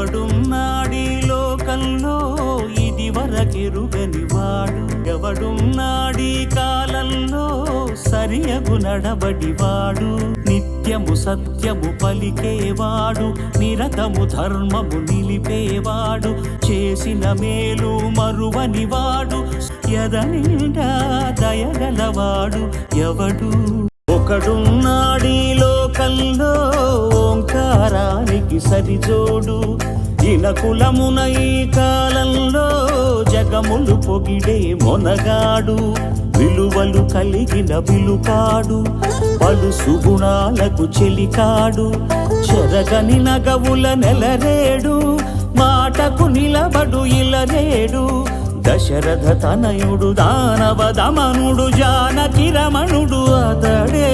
ఎవడున్నాడీ లోకంలో ఇది వరకెరుగని వాడు, ఎవడున్నాడీ కాలంలో సరియగు నడబడివాడు, నిత్యము సత్యము పలికేవాడు, నిరతము ధర్మము నిలిపేవాడు, చేసిన మేలు మరువనివాడు, ఎదనిండా దయగలవాడు ఎవడు. ఒకడున్నాడీ లోకంలో ఓంకారానికి సరిజోడు, ఇనకులమున ఈ కాలంలో జగములు పొగిడే మొనగాడు, విలువలు కలిగిన విలుకాడు, పలు సుగుణాలకు చెలికాడు, చెరగని నగవుల నెలరేడు, మాటకు నిలబడు ఇలరేడు, దశరథ తనయుడు దానవ దమనుడు జానకి రమణుడు అతడే.